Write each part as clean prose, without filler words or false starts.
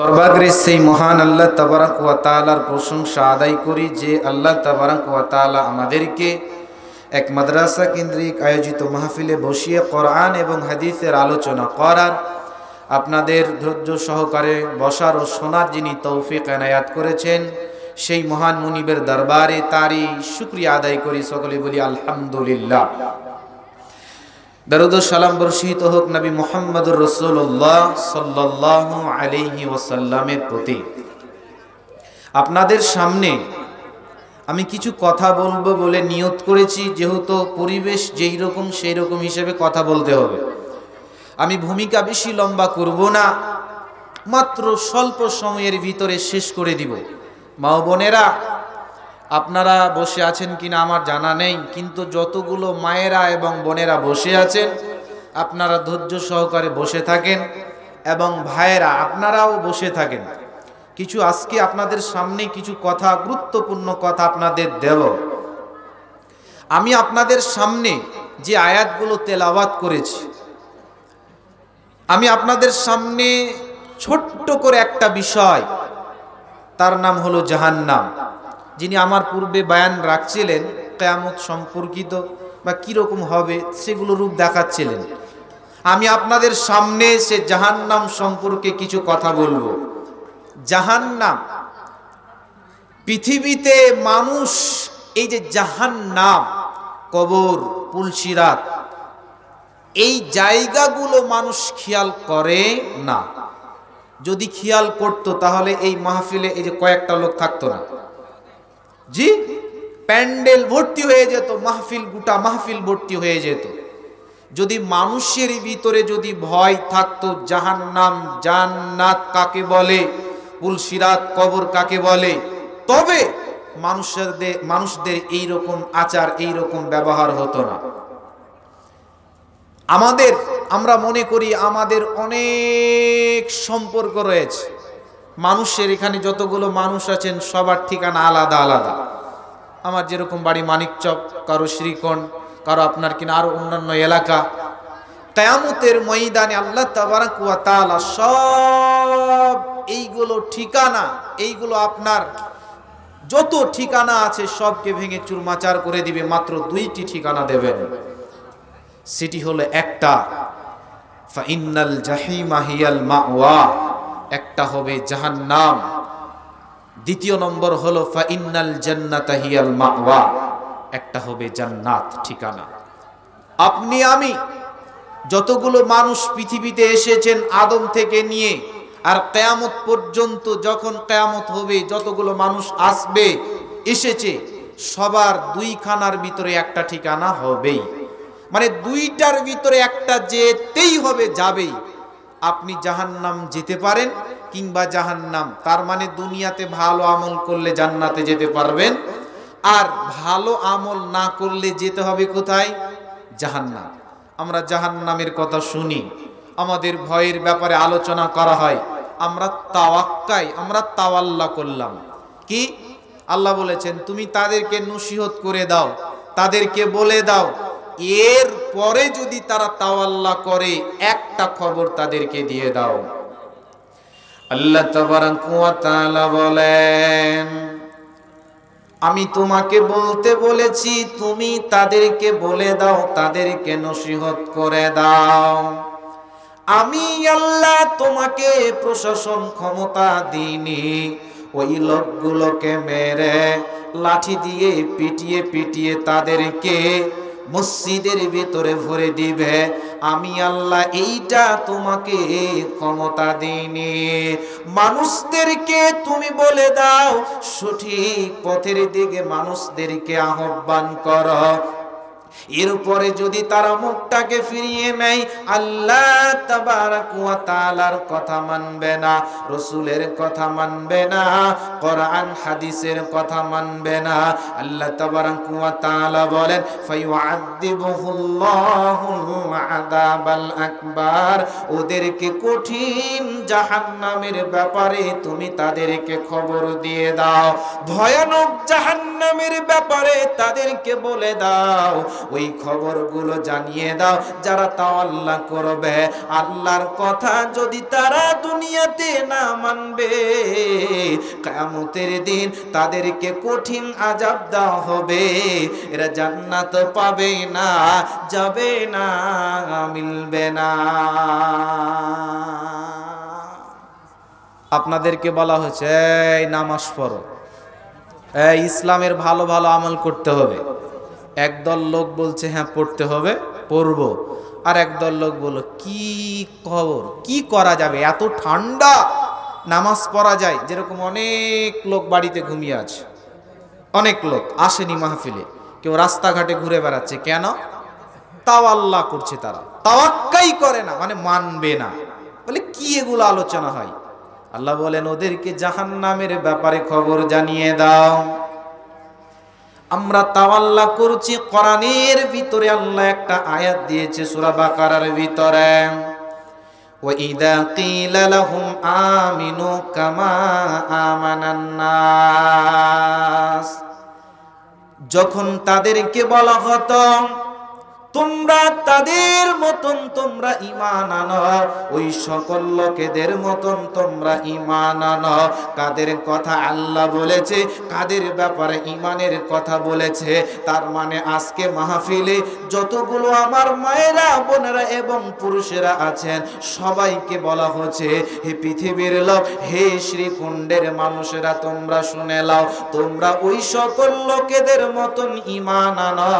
সর্বাগ্রে সেই মহান আল্লাহ তাবারাক ওয়া তাআলার প্রশংসা আদায় করি যে আল্লাহ তাবারাক ওয়া তাআলা আমাদেরকে এক মাদ্রাসা কেন্দ্রিক আয়োজিত মাহফিলে বসিয়ে কোরআন এবং হাদিসের আলোচনা করার, আপনাদের ধৈর্য সহকারে বসার ও শোনার যিনি তৌফিক এনায়াত করেছেন, সেই মহান মুনিবের দরবারে তারই শুকরিয়া আদায় করি। সকলে বলি আলহামদুলিল্লাহ। দরুদ ও সালাম বর্ষিত হোক নবী মুহাম্মদুর রাসূলুল্লাহ সাল্লাল্লাহু আলাইহি ওয়াসাল্লামের প্রতি। আপনাদের সামনে আমি কিছু কথা বলবো বলে নিয়ত করেছি, যেহেতু পরিবেশ যেই রকম সেই রকম হিসেবে কথা বলতে হবে। আমি ভূমিকা বেশি লম্বা করব না, মাত্র স্বল্প সময়ের ভিতরে শেষ করে দিব। মা বোনেরা, আপনারা বসে আছেন কিনা আমার জানা নেই, কিন্তু যতগুলো মায়েরা এবং বোনেরা বসে আছেন আপনারা ধৈর্য সহকারে বসে থাকেন, এবং ভাইয়েরা আপনারাও বসে থাকেন। কিছু আজকে আপনাদের সামনে কিছু কথা, গুরুত্বপূর্ণ কথা আপনাদের দেব। আমি আপনাদের সামনে যে আয়াতগুলো তেলাওয়াত করেছি, আমি আপনাদের সামনে ছোট্ট করে একটা বিষয়, তার নাম হলো জাহান্নাম। যিনি আমার পূর্বে বয়ান রাখছিলেন কিয়ামত সম্পর্কিত বা কীরকম হবে সেগুলো রূপ দেখাচ্ছিলেন, আমি আপনাদের সামনে সে জাহান্নাম সম্পর্কে কিছু কথা বলবো। জাহান্নাম, পৃথিবীতে মানুষ এই যে জাহান্নাম, কবর, পুলসিরাত, এই জায়গাগুলো মানুষ খেয়াল করে না। যদি খেয়াল করতো তাহলে এই মাহফিলে এই যে কয়েকটা লোক থাকতো না, জি, প্যান্ডেল ভর্তি হয়ে যেত, মাহফিল, গোটা মাহফিল ভর্তি হয়ে যেত। যদি মানুষের ভিতরে যদি ভয় থাকতো জাহান্নাম জান্নাত কাকে বলে, পুলসিরাত কবর কাকে বলে, তবে মানুষদের এইরকম আচার, এইরকম ব্যবহার হতো না। আমরা মনে করি আমাদের অনেক সম্পর্ক রয়েছে মানুষের, এখানে যতগুলো মানুষ আছেন সবার ঠিকানা আলাদা আলাদা। আমার যেরকম বাড়ি মানিকচক, কারো শ্রীকোণ, কারো আপনার কিনা আরো অন্যান্য এলাকা। কিয়ামতের ময়দানে আল্লাহ তাবারাক ওয়া তাআলা সব এইগুলো ঠিকানা, এইগুলো আপনার যত ঠিকানা আছে সবকে ভেঙে চুরমাচার করে দিবে, মাত্র দুইটি ঠিকানা দেবেন। সেটি হলো একটা, ফাইন্নাল জাহিমা হিয়াল মাওয়া, একটা হবে জাহান্নাম। দ্বিতীয় নম্বর হলো ফাইন্নাল জান্নাতা হিয়াল মাওয়া, একটা হবে জান্নাত ঠিকানা। আপনি আমি যতগুলো মানুষ পৃথিবীতে এসেছেন আদম থেকে নিয়ে আর কিয়ামত পর্যন্ত, যখন কিয়ামত হবে যতগুলো মানুষ আসবে এসেছে, সবার দুইখানার ভিতরে একটা ঠিকানা হবেই, মানে দুইটার ভিতরে একটা যেতেই হবে, যাবেই। আপনি জাহান্নাম যেতে পারেন কিংবা জাহান্নাম, তার মানে দুনিয়াতে ভালো আমল করলে জান্নাতে যেতে পারবেন, আর ভালো আমল না করলে যেতে হবে কোথায়? জাহান্নাম। আমরা জাহান্নামের কথা শুনি, আমাদের ভয়ের ব্যাপারে আলোচনা করা হয়, আমরা তাওয়াক্কাই, আমরা তাওয়াল্লা করলাম। কি আল্লাহ বলেছেন, তুমি তাদেরকে নসিহত করে দাও, তাদেরকে বলে দাও, এর পরে যদি তারা তাওয়াল্লা করে একটা খবর তাদেরকে দিয়ে দাও। আল্লাহ তাবারাক ওয়া তাআলা বলেন, আমি তোমাকে বলতে বলেছি, তুমি তাদেরকে বলে দাও, তাদেরকে নসিহত করে দাও। আমি আল্লাহ তোমাকে প্রশাসন ক্ষমতা দিইনি ওই লোকগুলোকে মেরে লাঠি দিয়ে পিটিয়ে পিটিয়ে তাদেরকে মসজিদের ভিতরে ভরে দিবে। আমি আল্লাহ এইটা তোমাকে ক্ষমতা দিইনি। মানুষদেরকে তুমি বলে দাও, সঠিক পথের দিকে মানুষদেরকে আহ্বান করো। এরপরে যদি তারা মুখটাকে ফিরিয়ে নেয়, আল্লাহ তাবারাক ওয়া তাআলার কথা মানবে না, রাসূলের কথা মানবে না, কোরআন হাদিসের কথা মানবে না, আল্লাহ তাবারাক ওয়া তাআলা বলেন, ফায়ুআযিবুহুল্লাহুল আযাবাল আকবার, ওদেরকে কঠিন জাহান্নামের ব্যাপারে তুমি তাদেরকে খবর দিয়ে দাও। ভয়ানক জাহান্নামের ব্যাপারে তাদেরকে বলে দাও, ওই খবরগুলো জানিয়ে দাও যারা তাওয়াল্লা করবে। আল্লাহর কথা যদি তারা দুনিয়াতে না মানবে, কিয়ামতের দিন তাদেরকে কঠিন আযাব দেওয়া হবে। এরা জান্নাত পাবে না, যাবে না, মিলবে না। আপনাদেরকে বলা হয়েছে এই নামাজ পড়ো, এই ইসলামের ভালো ভালো আমল করতে হবে। একদল লোক বলছে হ্যাঁ পড়তে হবে, পড়বো। আর একদল লোক বলল কি খবর, কি করা যাবে, এত ঠান্ডা নামাজ পড়া যায়? যেরকম অনেক লোক বাড়িতে ঘুমিয়ে আছে, অনেক লোক আসেনি মাহফিলে, কেউ রাস্তাঘাটে ঘুরে বেড়াচ্ছে। কেন? তাওয়াল্লা করছে, তারা তাওয়াক্কাই করে না, মানে মানবে না। বলে কি এগুলো আলোচনা হয়? আল্লাহ বলেন ওদেরকে জাহান্নামের ব্যাপারে খবর জানিয়ে দাও। আমরা তাওয়াল্লা করছি, কোরআনের ভিতরে আল্লাহ একটা আয়াত দিয়েছে সূরা বাকারার ভিতরে, ওয়াইদা কিলা লাহুম আমিনু কামা আমানান নাস, যখন তাদেরকে বলা হতো তোমরা তাদের মতন তোমরা ঈমান আনো, ওই সকল লোকেদের মতন তোমরা ঈমান আনো। কাদের কথা আল্লাহ বলেছে, কাদের ব্যাপারে ঈমানের কথা বলেছে। তার মানে আজকে মাহফিলে যতগুলো আমার মায়েরা, বোনেরা এবং পুরুষেরা আছেন, সবাইকে বলা হচ্ছে হে পৃথিবীর লোক, হে শ্রীকুণ্ডের মানুষেরা, তোমরা শুনে নাও, তোমরা ওই সকল লোকেদের মতন ঈমান আনো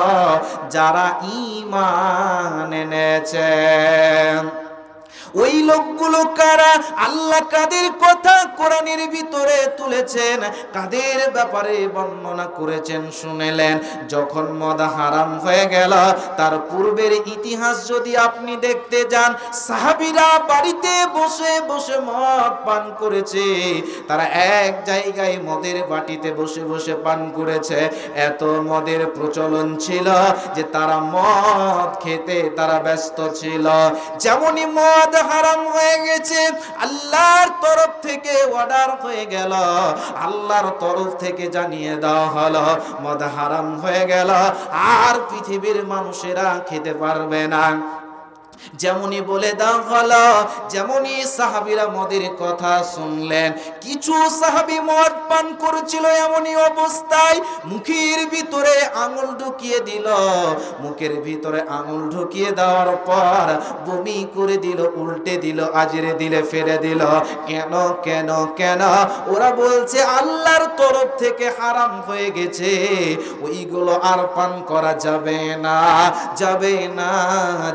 যারা ঈমান এনেছেন। ওই লোকগুলো কারা? আল্লাহ কাদের কথা কোরআনের ভিতরে তুলেছেন, কাদের ব্যাপারে বর্ণনা করেছেন শুনেলেন। যখন মদ হারাম হয়ে গেল, তার পূর্বের ইতিহাস যদি আপনি দেখতে যান, সাহাবীরা বাড়িতে বসে বসে মদ পান করেছে। তারা এক জায়গায় মদের বাটিতে বসে বসে পান করেছে। এত মদের প্রচলন ছিল যে তারা মদ খেতে তারা ব্যস্ত ছিল। যেমনই মদ হারাম হয়ে গেছে, আল্লাহর তরফ থেকে অর্ডার হয়ে গেল, আল্লাহর তরফ থেকে জানিয়ে দেওয়া হলো মদ হারাম হয়ে গেল, আর পৃথিবীর মানুষেরা খেতে পারবে না। যেমনই বলে দাও হলো, যেমনই সাহাবীরা মদের কথা শুনলেন, কিছু সাহাবী মদ পান করেছিল, এমনই অবস্থায় মুখের ভিতরে আঙুল ঢুকিয়ে দিল। মুখের ভিতরে আঙুল ঢুকিয়ে দেওয়ার পর বমি করে দিল, উল্টে দিল, আজরে দিলে ফেলে দিল। কেন কেন কেন? ওরা বলছে আল্লাহর তরফ থেকে হারাম হয়ে গেছে, ওইগুলো আর পান করা যাবে না, যাবে না,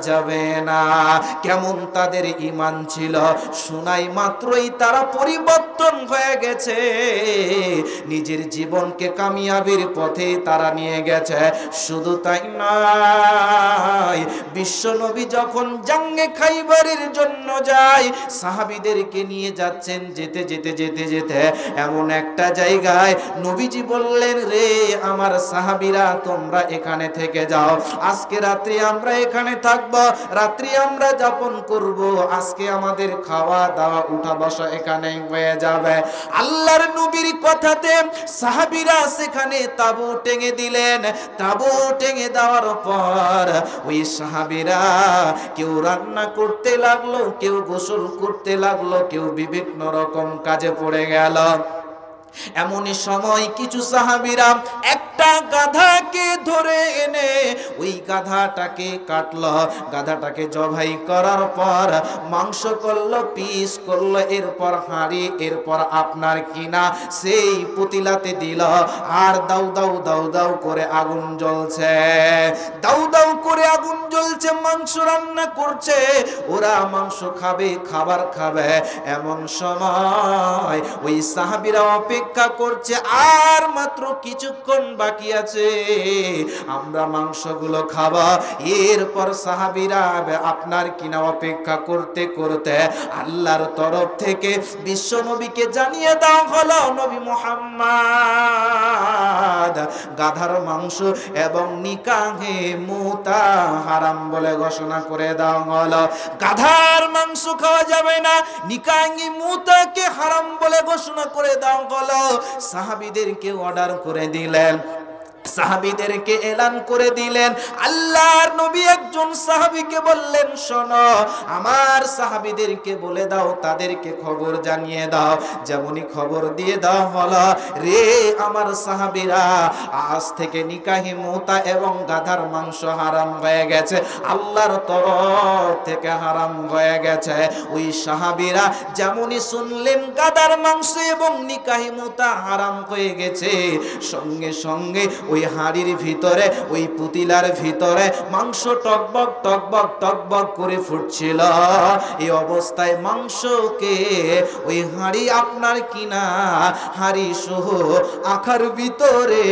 যাবে না। কেমন তাদের ঈমান ছিল, শোনাই মাত্রই তারা পরিবর্তন হয়ে গেছে, নিজের জীবনকে কামিয়াবির পথে তারা নিয়ে গেছে। শুধু তাই নয়, বিশ্বনবী যখন জাঙ্গে খাইবারের জন্য যায়, সাহাবীদেরকে নিয়ে যাচ্ছেন, যেতে যেতে যেতে যেতে এমন একটা জায়গায় নবীজি বললেন, রে আমার সাহাবীরা, তোমরা এখানে থেকে যাও, আজকে রাত্রি আমরা এখানে থাকবো, রাত্রি আমরা যাপন করব, আজকে আমাদের খাওয়া দাওয়া উঠা বসা এখানেই হয়ে যাবে। আল্লাহর নবীর কথাতে সাহাবীরা সেখানে তাবু টেঙে দিলেন। তাবু টেঙে দেওয়ার পর ওই সাহাবীরা কেউ রান্না করতে লাগলো, কেউ গোসল করতে লাগলো, কেউ বিভিন্ন রকম কাজে পড়ে গেল। এমনই সময় কিছু সাহাবীরা একটা গাধাকে ধরে এনে ওই গাধাটাকে কাটলো, গাধাটাকে জবাই করার পর মাংস করলো, পিস করলো, এরপর হাঁড়ি, এরপর আপনার কিনা সেই পুতিলাতে দিল। আর দাউ দাউ দাউ দাউ করে আগুন জ্বলছে, দাউ দাউ করে আগুন জ্বলছে, মাংস রান্না করছে, ওরা মাংস খাবে, খাবার খাবে। এমন সময় ওই সাহাবীরা অপেক্ষা করছে, আর মাত্র কিছুক্ষণ বাকি আছে, আমরা মাংসগুলো খাবো। এরপর সাহাবীরা আপনার কিনা অপেক্ষা করতে করতে আল্লাহর তরফ থেকে বিশ্ব নবীকে জানিয়ে দেওয়া হলো, নবী মুহাম্মদ গাধার মাংস এবং নিকাহে মুতা হারাম বলে ঘোষণা করে দেওয়া হলো। গাধার মাংস খাওয়া যাবে না, নিকাহে মুতাকে হারাম বলে ঘোষণা করে দেওয়া হলো। সাহাবীদেরকে অর্ডার করে দিলেন, সাহাবীদেরকে এলান করে দিলেন। আল্লাহর নবী একজন সাহাবীকে বললেন, শোনো, আমার সাহাবীদেরকে বলে দাও, তাদেরকে খবর জানিয়ে দাও। যেমনই খবর দিয়ে দাও হলো, রে আমার সাহাবীরা, আজ থেকে নিকাহি মুতা এবং গাধার মাংস হারাম হয়ে গেছে, আল্লাহর তরফ থেকে হারাম হয়ে গেছে। ওই সাহাবীরা যেমনই শুনলেন গাধার মাংস এবং নিকাহি মুতা হারাম হয়ে গেছে, সঙ্গে সঙ্গে ওই হাড়ির ভিতরে, ওই পুতিলার ভিতরে মাংস টকবক টকবক টকবক করে ফুটছিল। এই অবস্থায় মাংসকে ওই হাড়ি আপনার কিনা হাড়ি সহ আখার ভিতরে,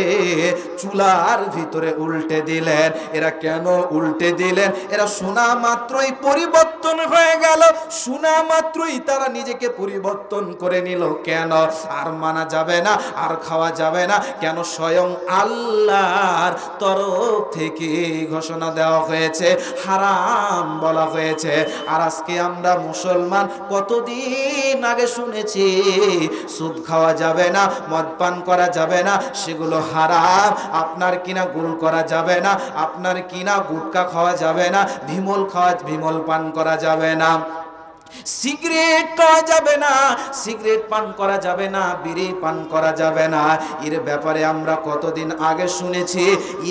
চুলার ভিতরে উল্টে দিলেন। এরা কেন উল্টে দিলেন? এরা শোনা মাত্রই পরিবর্তন হয়ে গেল, শোনা মাত্রই তারা নিজেকে পরিবর্তন করে নিল। কেন? আর মানা যাবে না, আর খাওয়া যাবে না। কেন? স্বয়ং আল্লাহর তরফ থেকে ঘোষণা দেওয়া হয়েছে, হারাম বলা হয়েছে। আর আজকে আমরা মুসলমান কতদিন আগে শুনেছি সুদ খাওয়া যাবে না, মদ পান করা যাবে না, সেগুলো হারাম। আপনার কিনা গুল করা যাবে না, আপনার কিনা গুটকা খাওয়া যাবে না, বিমল পান করা যাবে না, সিগারেট খাওয়া যাবে না, সিগারেট পান করা যাবে না, বিড়ি পান করা যাবে না। এর ব্যাপারে আমরা কতদিন আগে শুনেছি,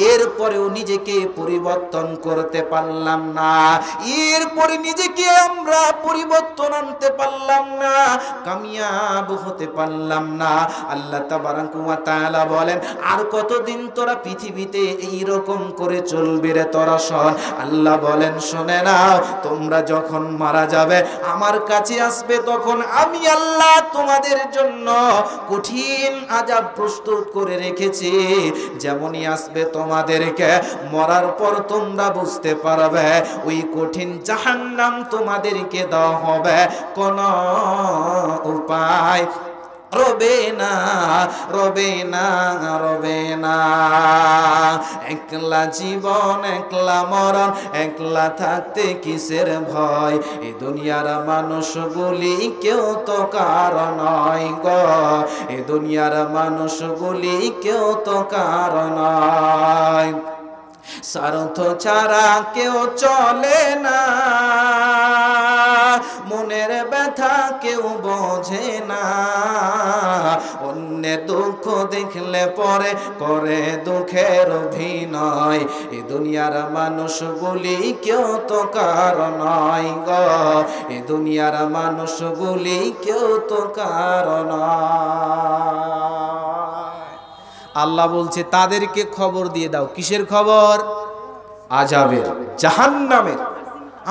এরপরেও নিজেকে পরিবর্তন করতে পারলাম না, এরপরে নিজেকে আমরা পরিবর্তন আনতে পারলাম না, কামিয়াব হতে পারলাম না। আল্লাহ তাবারাক ওয়া তাআলা বলেন, আর কতদিন তোরা পৃথিবীতে এইরকম করে চলবি রে তোরা? শোন, আল্লাহ বলেন, শুনে নাও, তোমরা যখন মারা যাবে, আমার কাছে আসবে, তখন আমি আল্লাহ তোমাদের জন্য কঠিন আযাব প্রস্তুত করে রেখেছি। যেমনই আসবে তোমাদেরকে, মরার পর তোমরা বুঝতে পারবে ওই কঠিন জাহান্নাম তোমাদেরকে দেওয়া হবে, কোনো উপায় রবে না, রবে না, রবে না। একলা জীবন, একলা মরণ, একলা থাকতে কিসের ভয়? এই দুনিয়ার মানুষগুলি কেউ তো কারো নয় গো, এই দুনিয়ার মানুষগুলি কেউ তো কারো নয়। স্বার্থ ছাড়া কেউ চলে না, মনের ব্যথা কেউ বোঝে না, অন্যের দুঃখ দেখলে পরে করে দুঃখের অভিনয়। এই দুনিয়ার মানুষগুলি কেউ তো কারো নয় গো, এই দুনিয়ার মানুষগুলি কেউ তো কারো নয়। আল্লাহ বলছে, তাদেরকে খবর দিয়ে দাও। কিসের খবর? আযাবের, জাহান্নামের।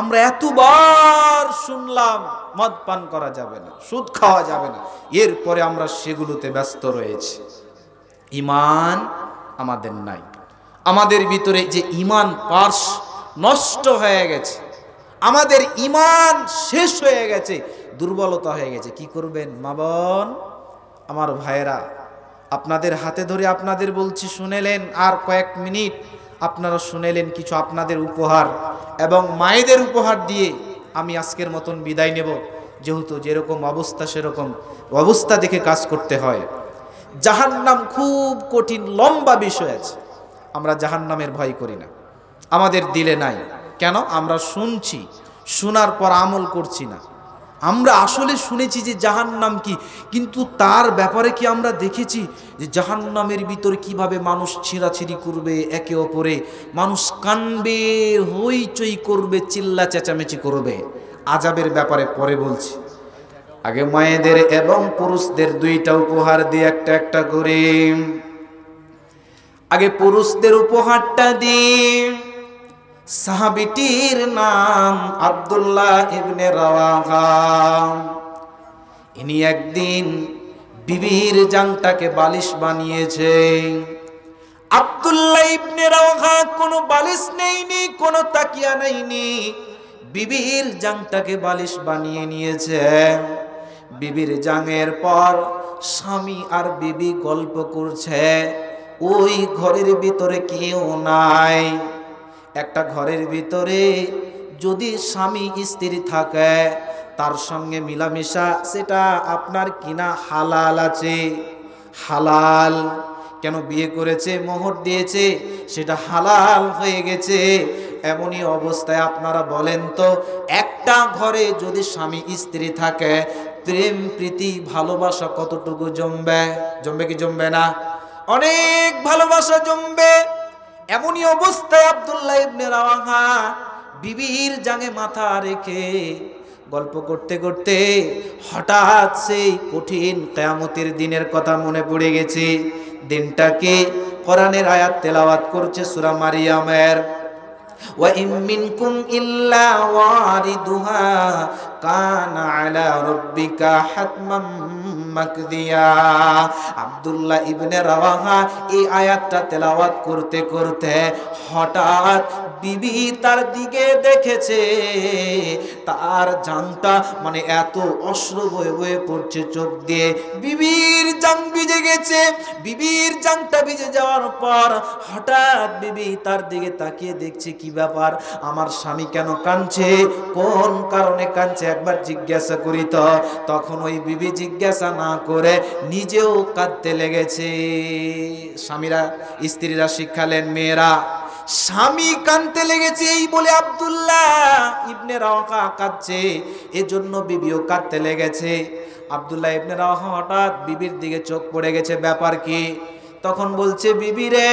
আমরা এতবার শুনলাম মদ পান করা যাবে না, সুদ খাওয়া যাবে না, এরপরে আমরা সেগুলোতে ব্যস্ত রয়েছি। ঈমান আমাদের নাই, আমাদের ভিতরে যে ঈমান পাশ নষ্ট হয়ে গেছে, আমাদের ঈমান শেষ হয়ে গেছে, দুর্বলতা হয়ে গেছে। কি করবেন মা বোন, আমার ভাইয়েরা? আপনাদের হাতে ধরে আপনাদের বলছি, শুনেলেন, আর কয়েক মিনিট আপনারা শুনেলেন কিছু আপনাদের উপহার, এবং মায়েদের উপহার দিয়ে আমি আজকের মতন বিদায় নেব। যেহেতু যেরকম অবস্থা সেরকম অবস্থা দেখে কাজ করতে হয়। জাহান্নাম খুব কঠিন, লম্বা বিষয় আছে। আমরা জাহান্নামের ভয় করি না, আমাদের দিলে নাই। কেন? আমরা শুনছি, শোনার পর আমল করছি না। আমরা আসলে শুনেছি যে জাহান্নাম কি, কিন্তু তার ব্যাপারে কি আমরা দেখেছি যে জাহান্নামের ভিতরে কিভাবে মানুষ ছিঁড়াছিঁড়ি করবে একে অপরে, মানুষ কানবে, হইচই করবে, চিল্লা চেঁচামেচি করবে। আযাবের ব্যাপারে পরে বলছি, আগে মায়েদের এবং পুরুষদের দুইটা উপহার দিয়ে একটা একটা করে। আগে পুরুষদের উপহারটা দিই। সাহাবীটির নাম আব্দুল্লাহ ইবনে রাওয়াহা। ইনি একদিন বিবির জাংটাকে বালিশ বানিয়েছে। আব্দুল্লাহ ইবনে রাওয়াহা কোনো বালিশ নেয়নি, কোনো তাকিয়া নেয়নি, বিবির জাংটাকে বালিশ বানিয়ে নিয়েছে। বিবির জাঙের পর স্বামী আর বিবি গল্প করছে। ওই ঘরের ভিতরে কেউ নাই। একটা ঘরের ভিতরে যদি স্বামী স্ত্রী থাকে, তার সঙ্গে মিলামিশা সেটা আপনার কিনা হালাল আছে, হালাল। কেন বিয়ে করেছে, মোহর দিয়েছে, সেটা হালাল হয়ে গেছে। এমনই অবস্থায় আপনারা বলেন তো, একটা ঘরে যদি স্বামী স্ত্রী থাকে, প্রেম প্রীতি ভালোবাসা কতটুকু জমবে? জমবে কি জমবে না? অনেক ভালোবাসা জমবে। এমনই অবস্থায় আব্দুল্লাহ ইবনে রাওয়াহা বিবির জাঙে মাথা রেখে গল্প করতে করতে হঠাৎ সেই কঠিন কিয়ামতের দিনের কথা মনে পড়ে গেছে। দিনটাকে কোরআনের আয়াত তেলাওয়াত করছে সূরা মারিয়ামের, ওয়া ইম মিনকুম ইল্লা ওয়ারিদুহা কানা আলা রাব্বিকা হাতমান মাকদিয়া। আব্দুল্লাহ ইবনে রাওয়াহা এই আয়াতটা তেলাওয়াত করতে করতে হঠাৎ বিবি তার দিকে দেখেছে, তার জানটা মানে এত অশ্রু বয়ে বয়ে পড়ছে চোখ দিয়ে, বিবির জান ভিজে গেছে। বিবির জানটা ভিজে যাওয়ার পর হঠাৎ বিবি তার দিকে তাকিয়ে দেখছে, কি ব্যাপার, আমার স্বামী কেন কাঁদছে, কোন কারণে কাঁদছে, একবার জিজ্ঞাসা করি তো। তখন ওই বিবি জিজ্ঞাসা না করে নিজেও কাঁদতে লেগেছে। স্বামীরা স্ত্রীরা শিক্ষালেন, মেয়েরা স্বামী কাঁদতে লেগেছে এই বলে আব্দুল্লাহ ইবনে রাওয়াহা কাঁদছে, এজন্য বিবিও কাঁদতে লেগেছে। আব্দুল্লাহ ইবনে রাওয়াহা হঠাৎ বিবির দিকে চোখ পড়ে গেছে, ব্যাপার কি? তখন বলছে, বিবি রে,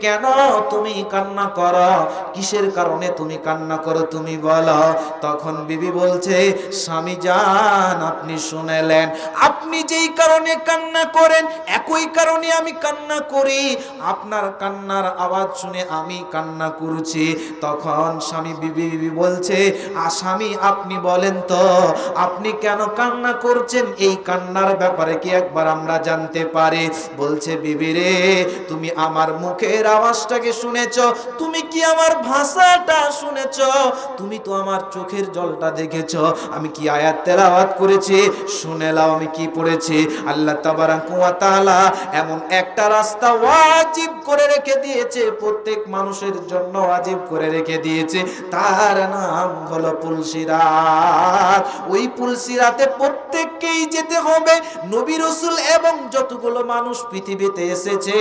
কেন তুমি কান্না করো, কিসের কারণে তুমি কান্না করো তুমি বলো। তখন বিবি বলছে, স্বামী জান আপনি শুনেলেন, আপনি যেই কারণে কান্না করেন একই কারণে আমি কান্না করি, আপনার কান্নার আওয়াজ শুনে আমি কান্না করছি। তখন স্বামী বিবি বলছে, স্বামী আপনি বলেন তো আপনি কেন কান্না করছেন, এই কান্নার ব্যাপারে কি একবার আমরা জানতে পারি? বলছে, বিবি রে, তুমি আমার মুখের আওয়াজটাকে শুনেছো, তুমি কি আমার ভাষাটা শুনেছো, তুমি তো আমার চোখের জলটা দেখেছো, আমি কি আয়াত তেলাওয়াত করেছি, শুনে নাও আমি কি পড়েছি। আল্লাহ তাবারাকা ওয়া তাআলা এমন একটা রাস্তা ওয়াজিব করে রেখে দিয়েছে, প্রত্যেক মানুষের জন্য ওয়াজিব করে রেখে দিয়েছে, তার নাম হলো পুলসিরাত। ওই পুলসিরাতে প্রত্যেককেই যেতে হবে। নবী রাসূল এবং যতগুলো মানুষ পৃথিবীতে এসেছে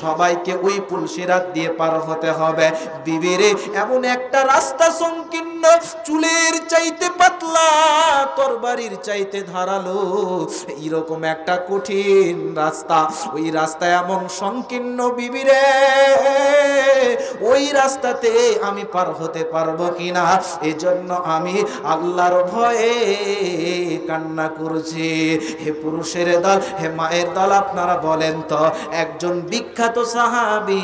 সবাইকে ওই পুলসিরাত দিয়ে পার হতে হবে। বিবিরে, এমন একটা রাস্তা সংকীর্ণ, চুলের চাইতে পাতলা, তরবারির চাইতে ধারালো, এইরকম একটা কঠিন রাস্তা। ওই রাস্তা এমন সংকীর্ণ বিবিরে, ওই রাস্তাতে আমি পার হতে পারবো কিনা, এজন্য আমি আল্লাহর ভয়ে কান্না করছি। হে পুরুষের দল, হে মায়ের দল, আপনারা বলেন তো, একজন বিখ্যাত সাহাবী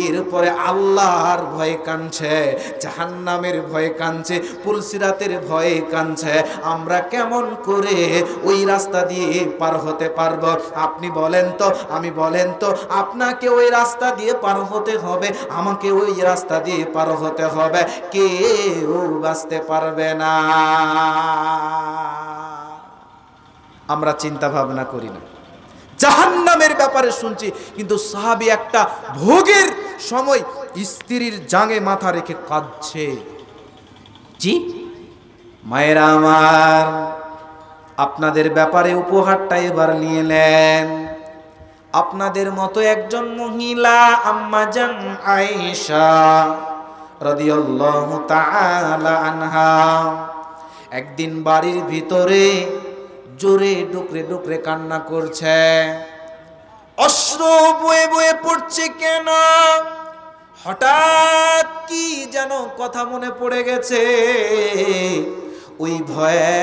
এরপরে আল্লাহর ভয়ে কাঁদছে, জাহান্নামের ভয়ে কাঁদছে, পুলসিরাতের ভয়ে কাঁদছে, আমরা কেমন করে ওই রাস্তা দিয়ে পার হতে পারবো? আপনি বলেন তো, আমি বলেন তো, আপনাকে ওই রাস্তা দিয়ে পার হতে হবে, আমাকে ওই রাস্তা দিয়ে পার হতে হবে, কেউ বাঁচতে পারবে না। আমরা চিন্তা ভাবনা করি না, জাহান্নামের ব্যাপারে শুনছি, কিন্তু সাহাবী একটা ভোগের সময় স্ত্রীর জাঙে মাথা রেখে কাঁদছে। জি মায়েরা আমার, আপনাদের ব্যাপারে উপহারটা এবার নিয়ে নেন। আপনাদের মতো একজন মহিলা আম্মা জান আয়েশা রাদিয়াল্লাহু তাআলা আনহা একদিন বাড়ির ভিতরে জোরে ডুকরে ডুকরে কান্না করছে, অশ্রু বয়ে বয়ে পড়ছে। কেন? হঠাৎ কি যেন কথা মনে পড়ে গেছে। ওই ভয়ে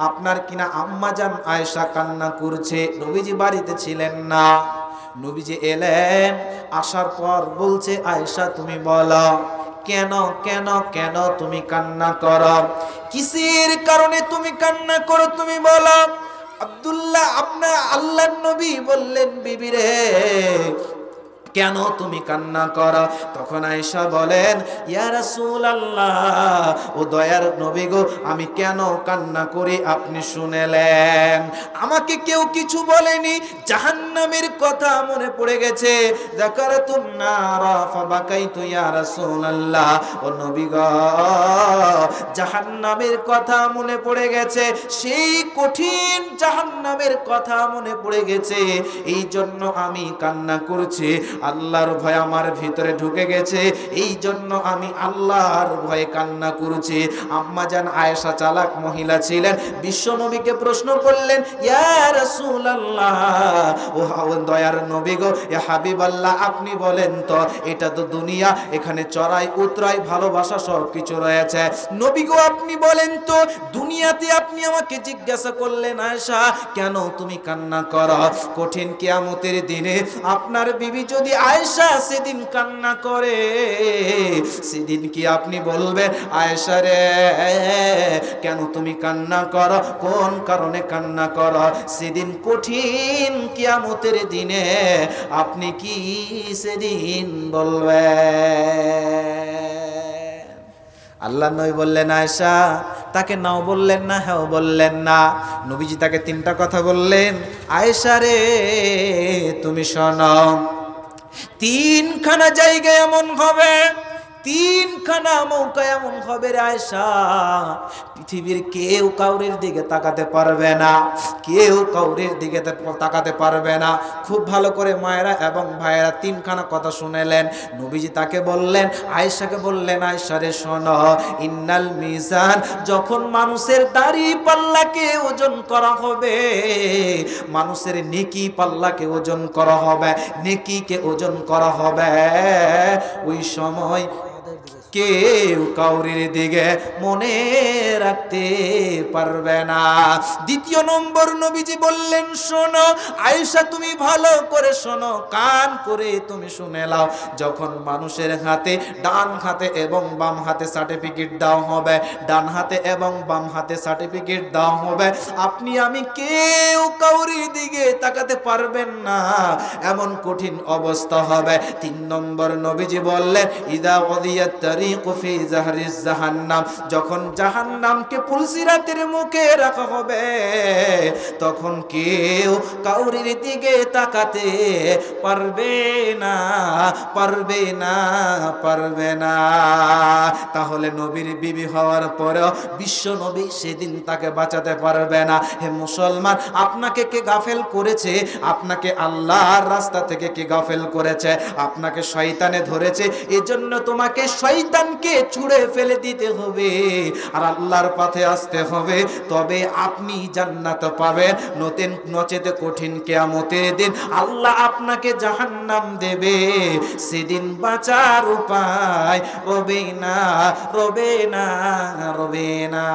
আপনার কিনা আম্মা জান আয়েশা কান্না করছে। নবীজি বাড়িতে ছিলেন না, নবীজি এলেন, আসার পর বলছে, আয়েশা তুমি বলো, কেন কেন কেন তুমি কান্না করো, কিসের কারণে তুমি কান্না করো, তুমি বলো। আব্দুল্লাহ আপনার আল্লাহর নবী বললেন, বিবি রে, কেন তুমি কান্না করো? তখন আয়েশা বলেন, ইয়া রাসূলুল্লাহ, ও দয়ার নবী গো, আমি কেন কান্না করি আপনি শুনেলেন। আমাকে কেউ কিছু বলেনি, জাহান্নামের কথা মনে পড়ে গেছে। যাকারাতুন নারা ফাবাকাইতু ইয়া রাসূলুল্লাহ, ও নবী গো জাহান্নামের কথা মনে পড়ে গেছে, সেই কঠিন জাহান্নামের কথা মনে পড়ে গেছে, এই জন্য আমি কান্না করছি। আল্লাহর ভয় আমার ভিতরে ঢুকে গেছে, এই জন্য আমি আল্লাহর ভয়ে কান্না করছি। আম্মা জান আয়েশা চালাক মহিলা ছিলেন, বিশ্ব নবীকে প্রশ্ন করলেন, ইয়া রাসূলুল্লাহ, ও দয়ার নবী গো, ইয়া হাবিবাল্লাহ, আপনি বলেন তো, এটা তো দুনিয়া, এখানে চড়াই উতরাই ভালোবাসা সব কিছু রয়েছে। নবী গো আপনি বলেন তো, দুনিয়াতে আপনি আমাকে জিজ্ঞাসা করলেন আয়েশা কেন তুমি কান্না করো, কঠিন কিয়ামতের দিনে আপনার বিবি যদি আয়েশা সেদিন কান্না করে, সেদিন কি আপনি বলবেন আয়েশা রে কেন তুমি কান্না করো, কোন কারণে কান্না করো? সেদিন কঠিন কিয়ামতের দিনে আপনি কি সেদিন বলবেন? আল্লাহ নবী বললেন আয়েশা, তাকে নাও বললেন না, হ্যাঁ বললেন না। নবীজি তাকে তিনটা কথা বললেন, আয়েশা রে তুমি শোনো, তিনখানা জায়গায় এমন হবে, তিনখানা মৌকা এমন হবে রে আয়েশা, পৃথিবীর কেউ কাউরের দিকে তাকাতে পারবে না, কেউ কাউরের দিকে তাকাতে পারবে না। খুব ভালো করে মায়েরা এবং ভাইয়েরা তিনখানা কথা শুনেলেন। নবীজি তাকে বললেন, আয়েশাকে বললেন, আয়েশা রে শোনো, ইন্নাল মিজান, যখন মানুষের দাড়ি পাল্লাকে ওজন করা হবে, মানুষের নেকি পাল্লাকে ওজন করা হবে, নেকিকে ওজন করা হবে, ওই সময় কেউ কাউরির দিকে মনে রাখতে পারবে না। দ্বিতীয় নম্বর নবীজি বললেন, শোনো আয়েশা তুমি ভালো করে শোনো, কান করে তুমি শুনে নাও, যখন মানুষের হাতে ডান হাতে এবং বাম হাতে সার্টিফিকেট দেওয়া হবে, ডান হাতে এবং বাম হাতে সার্টিফিকেট দেওয়া হবে, আপনি আমি কেউ কাউরির দিকে তাকাতে পারবেন না, এমন কঠিন অবস্থা হবে। তিন নম্বর নবীজি বললেন, ইদা ওয়াদিয়াত ফি জাহরিজ জাহান্নাম, যখন জাহান্নামকে পুলসিরাতের মুখে রাখা হবে, তখন কেউ কাউরির দিকে তাকাতে পারবে না, পারবে না, পারবে না। তাহলে নবীর বিবি হওয়ার পরেও বিশ্ব নবী সেদিন তাকে বাঁচাতে পারবে না। হে মুসলমান, আপনাকে কে গাফেল করেছে? আপনাকে আল্লাহর রাস্তা থেকে কে গাফেল করেছে? আপনাকে শয়তানে ধরেছে, এজন্য তোমাকে শয়তানকে ছুঁড়ে ফেলে দিতে হবে আর আল্লাহর পথে আসতে হবে, তবে আপনি জান্নাত পাবেন। নচেতে কঠিন কিয়ামতের দিন আল্লাহ আপনাকে জাহান্নাম দেবে, সেদিন বাঁচার উপায় রবে না, রবে না, রবে না।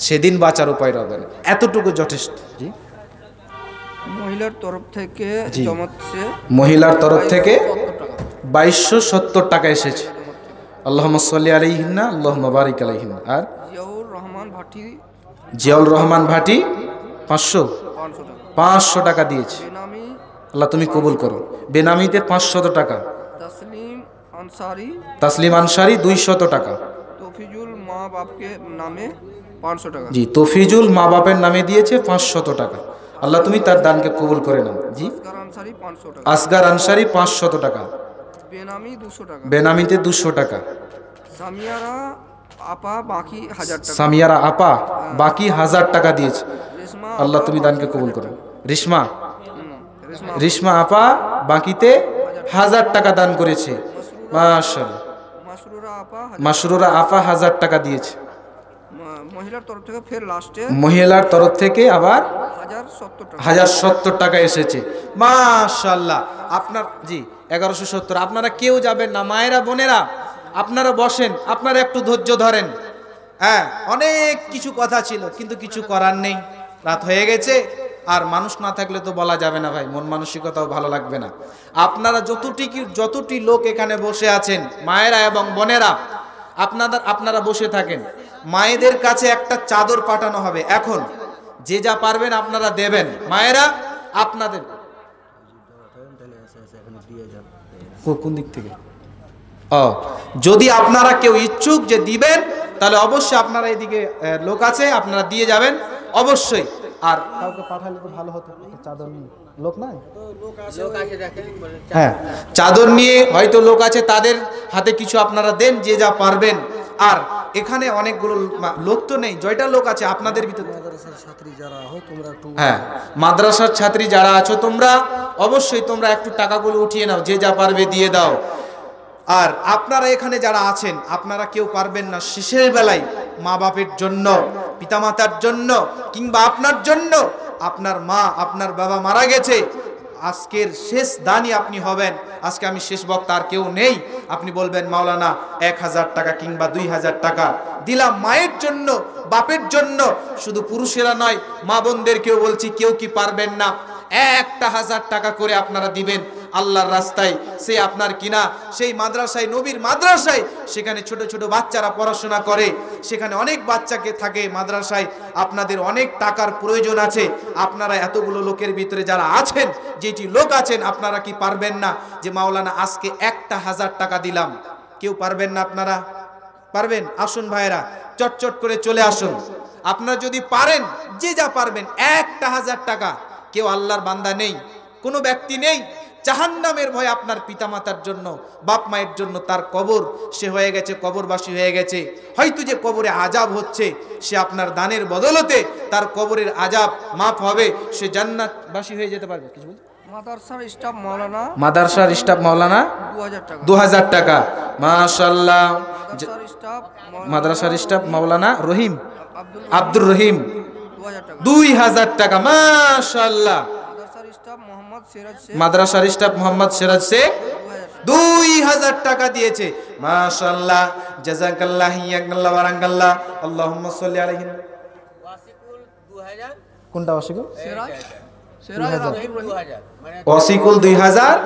সেদিন বাঁচার উপায় রবে না, এতটুকু যথেষ্ট। জি, মহিলার তরফ থেকে জমাচ্ছে, মহিলার তরফ থেকে 2270 টাকা এসেছে। আল্লাহুম্মা সাল্লি আলাইহিন্না, আল্লাহুম্মা বারিক আলাইহিন্না। আর জিয়াউর রহমান ভাটি, জিয়াউর রহমান ভাটি 500 টাকা দিয়েছে। বেনামি আল্লাহ তুমি কবুল করো। বেনামিতে 500 টাকা। তসলিম আনসারি, তাসলিম আনসারি 200 টাকা। তফিজুল মা বাপকে নামে 500 টাকা। জি, তফিজুল মা বাপের নামে দিয়েছে 500 টাকা। আল্লাহ তুমি তার দানকে কবুল করে নাও। জি, আসগার আনসারি 500 টাকা। আসগার আনসারি 500 টাকা। বেনামি 200 টাকা। বেনামিতে 200 টাকা। সামিয়ারা আপা বাকি 1000 টাকা। সামিয়ারা আপা বাকি 1000 টাকা দিয়েছে। রেশমা আল্লাহ আপা তুমি দানকে কবুল করো। রিশমা, রেশমা রিশমা আপা বাকিতে 1000 টাকা দান করেছে। মাশাআল্লাহ। মাসরুরা আপা মাসরুরা আপা 1000 টাকা দিয়েছে। মহিলার তরফ থেকে ফের লাস্টে মহিলার তরফ থেকে আবার 1070 টাকা। 1070 টাকা এসেছে। মাশাআল্লাহ। আপনার জি 1170। আপনারা কেউ যাবেন না, মায়েরা বোনেরা আপনারা বসেন, আপনারা একটু ধৈর্য ধরেন। হ্যাঁ, অনেক কিছু কথা ছিল কিন্তু কিছু করার নেই, রাত হয়ে গেছে। আর মানুষ না থাকলে তো বলা যাবে না ভাই, মন মানসিকতাও ভালো লাগবে না। আপনারা যতটি লোক এখানে বসে আছেন, মায়েরা এবং বোনেরা, আপনারা বসে থাকেন। মায়েদের কাছে একটা চাদর পাঠানো হবে এখন, যে যা পারবেন আপনারা দেবেন। মায়েরা আপনাদের কোন দিক থেকে যদি আপনারা কেউ ইচ্ছুক যে দিবেন, তাহলে অবশ্যই আপনারা এদিকে লোক আছে, আপনারা দিয়ে যাবেন অবশ্যই। আর কাউকে পাঠালে তো ভালো হতো, চাদর নিয়ে লোক নাই, হ্যাঁ চাদর নিয়ে হয়তো লোক আছে, তাদের হাতে কিছু আপনারা দেন যে যা পারবেন। আর এখানে অনেকগুলো লোক তো নেই, জয়টা লোক আছে আপনাদের ভিতরে। হ্যাঁ মাদ্রাসার ছাত্রী যারা আছো তোমরা অবশ্যই তোমরা একটু টাকাগুলো উঠিয়ে নাও, যে যা পারবে দিয়ে দাও। আর আপনারা এখানে যারা আছেন আপনারা কেউ পারবেন না শেষের বেলায় মা বাপের জন্য, পিতামাতার জন্য, কিংবা আপনার জন্য, আপনার মা আপনার বাবা মারা গেছে, আজকের শেষ দানই আপনি হবেন। আজকে আমি শেষ বক্তা, আর কেউ নেই, আপনি বলবেন মাওলানা 1000 টাকা কিংবা 2000 টাকা দিলাম মায়ের জন্য, বাপের জন্য। শুধু পুরুষেরা নয়, মা বোনদেরকেও বলছি, কেউ কি পারবেন না 1000 টাকা করে আপনারা দিবেন আল্লাহর রাস্তায়। সে আপনার কিনা সেই মাদ্রাসায়, নবীর মাদ্রাসায়, সেখানে ছোট ছোট বাচ্চারা পড়াশোনা করে, সেখানে অনেক বাচ্চাকে থাকে মাদ্রাসায়। আপনাদের অনেক টাকার প্রয়োজন আছে। আপনারা এতগুলো লোকের ভিতরে যারা আছেন, যেটি লোক আছেন, আপনারা কি পারবেন না যে মাওলানা আজকে 1000 টাকা দিলাম? কেউ পারবেন না? আপনারা পারবেন? আসুন ভাইরা, চটচট করে চলে আসুন। আপনারা যদি পারেন, যে যা পারবেন 1000 টাকা। কেউ আল্লাহর বান্দা নেই, কোনো ব্যক্তি নেই জাহান্নামের ভয় আপনার পিতামাতার জন্য, বাপ মায়ের জন্য। তার কবর সে হয়ে গেছে, কবরবাসী হয়ে গেছে। হয়তো যে কবরে আজাব হচ্ছে, সে আপনার দানের বদলতে তার কবরের আজাব মাফ হবে, সে জান্নাতবাসী হয়ে যেতে পারবে। কিছু বলতে? মাদ্রাসার স্টাফ মাওলানা, মাদ্রাসার স্টাফ মাওলানা 2000 টাকা। 2000 টাকা, মাশাআল্লাহ। মাদ্রাসার স্টাফ মাদ্রাসার স্টাফ মাওলানা রহিম, আব্দুর রহিম 2000 টাকা। 2000 টাকা, মাশাআল্লাহ। মাদ্রাসার স্টাফ মোহাম্মদ সিরাজ শেখ মাদ্রাসার স্টাফ মোহাম্মদ সিরাজ শেখ 2000 টাকা দিয়েছে, মাশাআল্লাহ। জাযাকাল্লাহ, ইয়াকাল্লাহ, বারাকাল্লাহ। আল্লাহুম্মা সাল্লি আলাইহি। কোনটা ওয়াসিকুল? সিরাজ সিরাজ আব্দুর রহিম, ওয়াসিকুল 2000,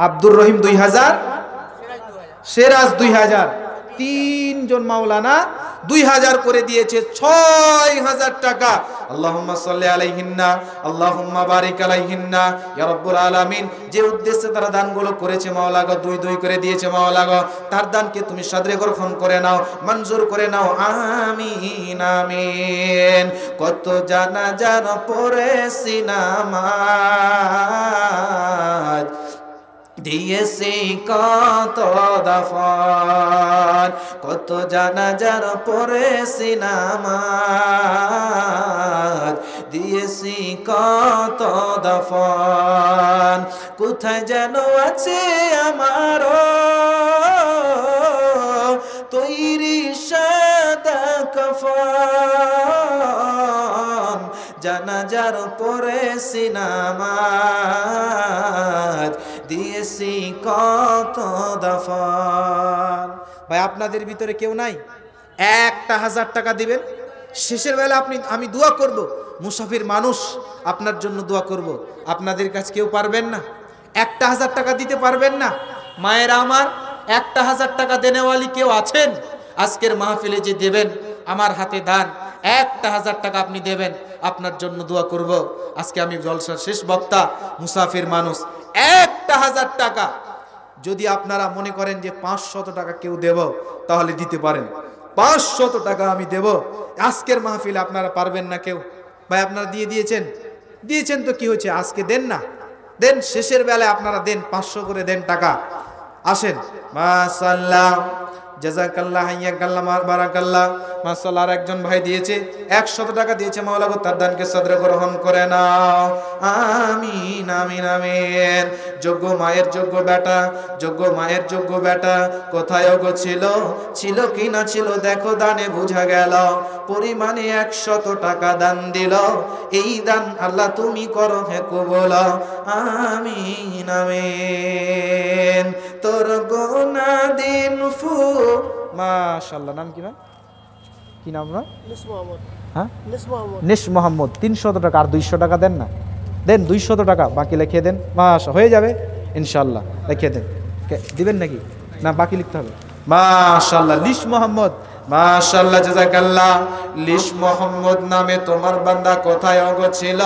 আব্দুর রহিম 2000, সিরাজ 2000। তিনজন মাওলানা 2000 করে দিয়েছে, 6000 টাকা। আল্লাহুম্মা সাল্লি আলাইহিন্না, আল্লাহুম্মা বারিক আলাইহিন্না ইয়া রাব্বুল আলামিন। যে উদ্দেশ্যে তারা দানগুলো করেছে মাওলা গো, 2 করে দিয়েছে মাওলা গো, তার দানকে তুমি সাদরে গ্রহণ করে নাও, মঞ্জুর করে নাও, আমিন আমিন। কত জানাজার পড়েছি নামাজ, দিয়েছি কত দাফন, কত জানাজার পড়েছি নামাজ, দিয়েছি কত দাফন। কোথায় যেন আছে আমার তৈরি সাদা কাফন, জানাজার পড়েছি নামাজ, দিয়েছি কত দাফন। ভাই আপনাদের ভিতরে কেউ নাই 1000 টাকা দিবেন? শেষের বেলা আমি দোয়া করব, মুসাফির মানুষ আপনার জন্য দোয়া করব। আপনাদের কাছে কেউ পারবেন না? 1000 টাকা দিতে পারবেন না? মায়েরা আমার, 1000 টাকা দেনেওয়ালি কেউ আছেন? আজকের মাহফিলে যে দেবেন, আমার হাতে দান 1000 টাকা আপনি দেবেন, আপনার জন্য দোয়া করব। আজকে আমি জলসার শেষ বক্তা, মুসাফির মানুষ। 1000 টাকা যদি আপনারা মনে করেন যে 500 টাকা কেউ দেব, তাহলে দিতে পারেন। 500 টাকা আমি দেব আজকের মাহফিলে। আপনারা পারবেন না কেউ? ভাই আপনারা দিয়েছেন তো কি হয়েছে? আজকে দেন না, দেন শেষের বেলায় আপনারা দেন, 500 করে দেন টাকা। আসেন, মাশাআল্লাহ, জাযাকাল্লাহ, ইয়াকাল্লাহ, বারাকাল্লাহ। মাশাআল্লাহ, আর একজন ভাই দিয়েছে 100 টাকা দিয়েছে, মাওলা গো তার দানকে সদরে গ্রহণ করে নাও, আমিন আমিন আমিন। যোগ্য মায়ের যোগ্য বেটা, যোগ্য মায়ের যোগ্য বেটা কোথায় গো ছিল কি না ছিল, দেখো দানে বুঝা গেল। পরিমাণে 100 টাকা দান দিল, এই দান আল্লাহ তুমি করো হে কবুল, আমিন আমিন। তোর গোনা দিন ফু, মাশাআল্লাহ। নাম কি? কি নাম? না হ্যাঁ, নিশ মোহাম্মদ। 300 টাকা। আর 200 টাকা দেন না, দেন 200 টাকা বাকি লিখে দেন। মাশা হয়ে যাবে ইনশাআল্লাহ, লিখে দেন। দিবেন নাকি? না বাকি লিখতে হবে? মাশাআল্লাহ, নিশ মোহাম্মদ মাশাআল্লাহ, জাযাকাল্লাহ। লিশ মোহাম্মদ নামে তোমার বান্দা কোথায় ছিল?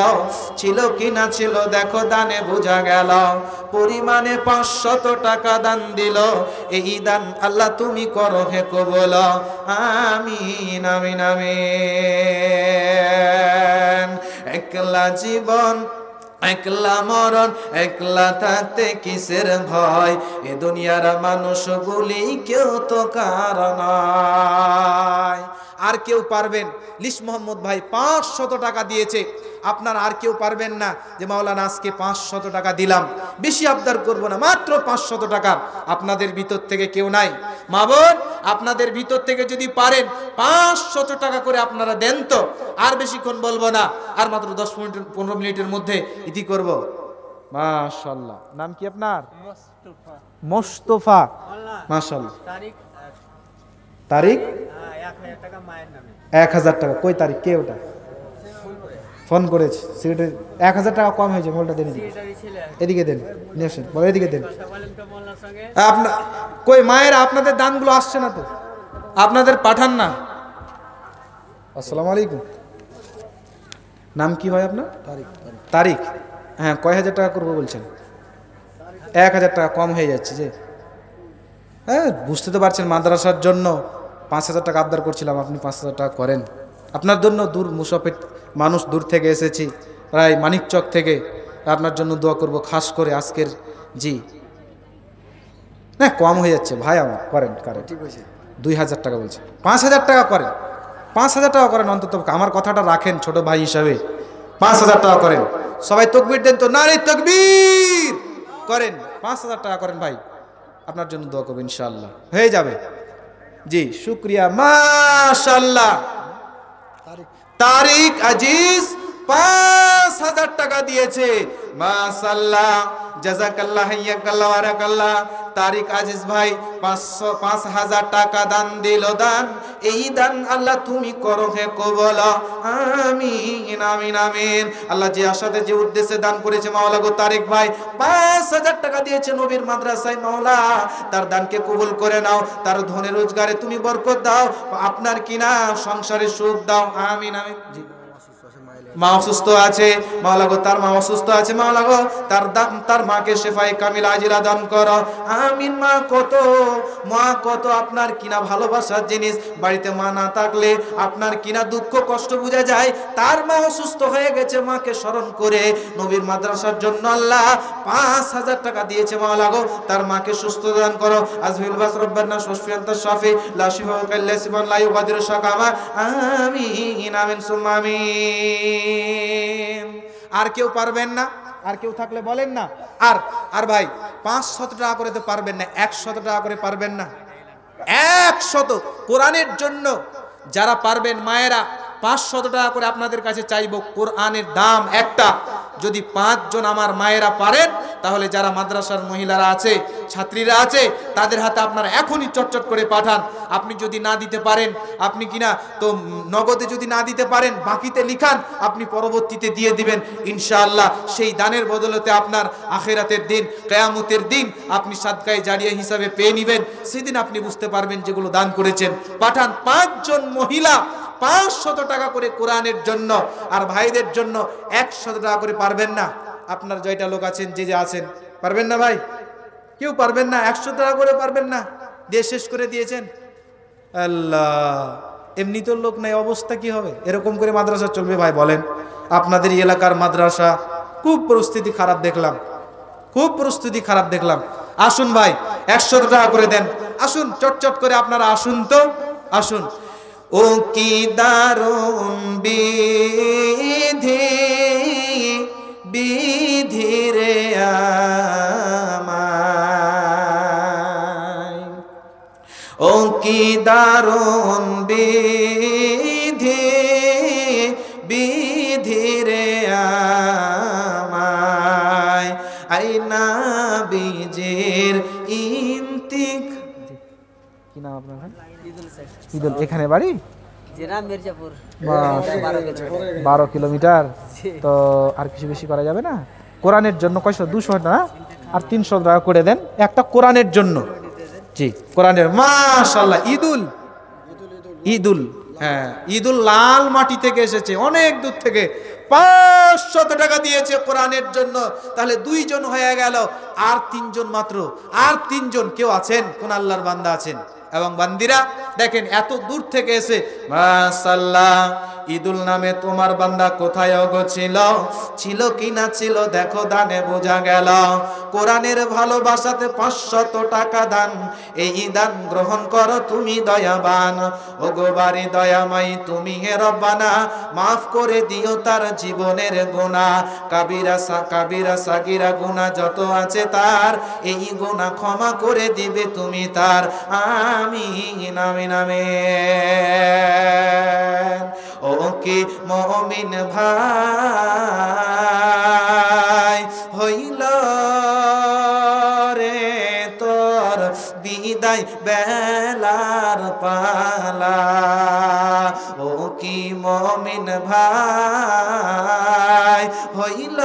ছিল কি না ছিল দেখো দানে বোঝা গেল। পরিমাণে 500 টাকা দান দিল। এই দান আল্লাহ তুমি করো হে কবুল। আমিন আমিন আমিন। একলা জীবন একলা মরণ, একলা থাকতে কিসের ভয়? এ দুনিয়ার মানুষগুলি কেউ তো কারণ নয়। আর কেউ পারবেন? লিশ মোহাম্মদ ভাই 500 টাকা দিয়েছে। আপনার আর কেউ পারবেন না যে মাওলানা আজকে 500 টাকা দিলাম, বেশি আবদার করব না, মাত্র 500 টাকা। আপনাদের ভিতর থেকে কেউ নাই? মা বোন, আপনাদের ভিতর থেকে যদি পারেন 500 টাকা করে আপনারা দেন তো। আর বেশিক্ষণ বলবো না, আর মাত্র 10 মিনিট 15 মিনিটের মধ্যে ইতি করব। মাশাআল্লাহ। নাম কি আপনার? মোস্তফা। মাশাআল্লাহ। তারিখ 1000 টাকা। কই তারিখ? কে ওটা? ফোন করেছে সেক্রেটারি। 1000 টাকা কম হয়েছে, মোলটা দেন এদিকে দেন। নিয়েছেন বলো, এদিকে দেন। আপনার কই মায়েরা, আপনাদের দানগুলো আসছে না তো, আপনাদের পাঠান না। আসসালামু আলাইকুম। নাম কি হয় আপনার? তারিখ। হ্যাঁ, কয় হাজার টাকা করবো বলছেন? 1000 টাকা কম হয়ে যাচ্ছে যে। হ্যাঁ, বুঝতে তো পারছেন মাদ্রাসার জন্য 5000 টাকা আবদার করছিলাম, আপনি 5000 টাকা করেন। আপনার জন্য দূর মুসাফির মানুষ, দূর থেকে এসেছি প্রায় মানিকচক থেকে, আপনার জন্য দোয়া করব খাস করে আজকের। জি না, কম হয়ে যাচ্ছে ভাই আমার, করেন করেন। 2000 টাকা বলছে, 5000 টাকা করেন। 5000 টাকা করেন অন্তত, আমার কথাটা রাখেন ছোট ভাই হিসাবে। 5000 টাকা করেন। সবাই তকবীর দেন তো, নারে তকবীর করেন। 5000 টাকা করেন ভাই, আপনার জন্য দোয়া করবো ইনশাআল্লাহ, হয়ে যাবে। জি শুক্রিয়া, মাশাআল্লাহ। তারিক আজিজ 5000 টাকা দিয়েছে। মাশাআল্লাহ, জাযাকাল্লাহ, হাইয়াকাল্লাহ, বারাকাল্লাহ। তারিক আজিজ ভাই 5000 টাকা দান দিল। দান, এই দান আল্লাহ তুমি করো হে কবুল। আমিন আমিন আমিন। আল্লাহ যে আশাতে যে উদ্দেশ্যে দান করেছে মাওলা গো, তারিক ভাই 5000 টাকা দিয়েছে নবীর মাদ্রাসায়, মাওলা তার দানকে কবুল করে নাও, তার ধনে রোজগারে তুমি বরকত দাও, আপনার কিনা সংসারে সুখ দাও। আমিন আমিন। জি, মা অসুস্থ আছে মাওলা গো, তার মা অসুস্থ আছে মাওলা গো, তার মাকে শেফায়ে কামিল আজিলা দান করো। আমিন। মা কত আপনার কিনা ভালোবাসার জিনিস। বাড়িতে মা না থাকলে আপনার কিনা দুঃখ কষ্ট বোঝা যায়। তার মা অসুস্থ হয়ে গেছে, মাকে স্মরণ করে নবীর মাদ্রাসার জন্য আল্লাহ 5000 টাকা দিয়েছে মাওলা গো, তার মাকে সুস্থ দান করো। আজমিল বাস রব্বানা সুফিয়ান্তা শাফি লা শিফা কাল্লা সিবান লা ইউগাদিরু শাকামা। আমিন আমিন সুম্মা আমিন। আর কেউ পারবেন না? আর কেউ থাকলে বলেন না। আর ভাই 500 টাকা করে তো পারবেন না, 100 টাকা করে পারবেন না? 100 কোরআনের জন্য যারা পারবেন মায়েরা 500 টাকা করে আপনাদের কাছে চাইবো। কোরআনের দাম একটা। যদি 5 জন আমার মায়েরা পারেন, তাহলে যারা মাদ্রাসার মহিলারা আছে, ছাত্রীরা আছে, তাদের হাতে আপনারা এখনই চটচট করে পাঠান। আপনি যদি না দিতে পারেন, আপনি কিনা তো নগদে যদি না দিতে পারেন, বাকিতে লিখান, আপনি পরবর্তীতে দিয়ে দিবেন ইনশাআল্লাহ। সেই দানের বদলতে আপনার আখিরাতের দিন, কিয়ামতের দিন আপনি সাদকায়ে জারিয়া হিসাবে পেয়ে নেবেন। সেদিন আপনি বুঝতে পারবেন যেগুলো দান করেছেন। পাঠান 5 জন মহিলা 500 টাকা করে কোরআনের জন্য, আর ভাইদের জন্য 100 টাকা করে। পারবেন না? আপনার জয়টা লোক আছেন, যে আছেন, পারবেন না ভাই? কেউ পারবেন না? 100 টাকা করে পারবেন না? দিয়ে শেষ করে দিয়েছেন। আল্লাহ, এমনি তো লোক নাই, অবস্থা কি হবে? এরকম করে মাদ্রাসা চলবে ভাই বলেন? আপনাদের এলাকার মাদ্রাসা খুব পরিস্থিতি খারাপ দেখলাম, খুব পরিস্থিতি খারাপ দেখলাম। আসুন ভাই 100 টাকা করে দেন। আসুন চটচট করে আপনারা আসুন তো, আসুন। ও কি দারুণ বিধি, বিধি রে আমায়, ও কি দারুণ বিধি, বিধি রে আমায়। আইনা বীজের ইন্তিক, কি নাম আপনার ভাই? ঈদুল। এখানে বাড়ি? জেনাম মির্জাপুর। 12 কিলোমিটার। তো আর কিছু বেশি করা যাবে না? কোরআনের জন্য কয়শো? 200 না, আর 300 টাকা করে দেন একটা কোরআনের জন্য। জি, কোরআনের। মাশাআল্লাহ। ঈদুল ঈদুল, হ্যাঁ ঈদুল লাল মাটি থেকে এসেছে, অনেক দূর থেকে 500 টাকা দিয়েছে কোরআনের জন্য। তাহলে 2 জন হয়ে গেল, আর 3 জন মাত্র, আর 3 জন কেউ আছেন? কোন আল্লাহর বান্দা আছেন এবং বান্দিরা? দেখেন এত দূর থেকে এসে, মাশাআল্লাহ ঈদুল নামে তোমার বান্দা কোথায় ছিল, ছিল কি না ছিল দেখো দানে বোঝা গেল। কোরআনের ভালোবাসাতে 500 টাকা দান, এই দান গ্রহণ করো তুমি দয়াবান। ও গো বাড়ি দয়াময় তুমি হে রব্বানা, মাফ করে দিও তার জীবনের গুনাহ, কাবিরা সাগিরা গুনাহ যত আছে তার, এই গুনাহ ক্ষমা করে দিবে তুমি তার। আমিন আমিন আমিন। ও কি মুমিন ভাই হইল রে তোর বিদায় বেলার পালা, ও কি মুমিন ভাই হইল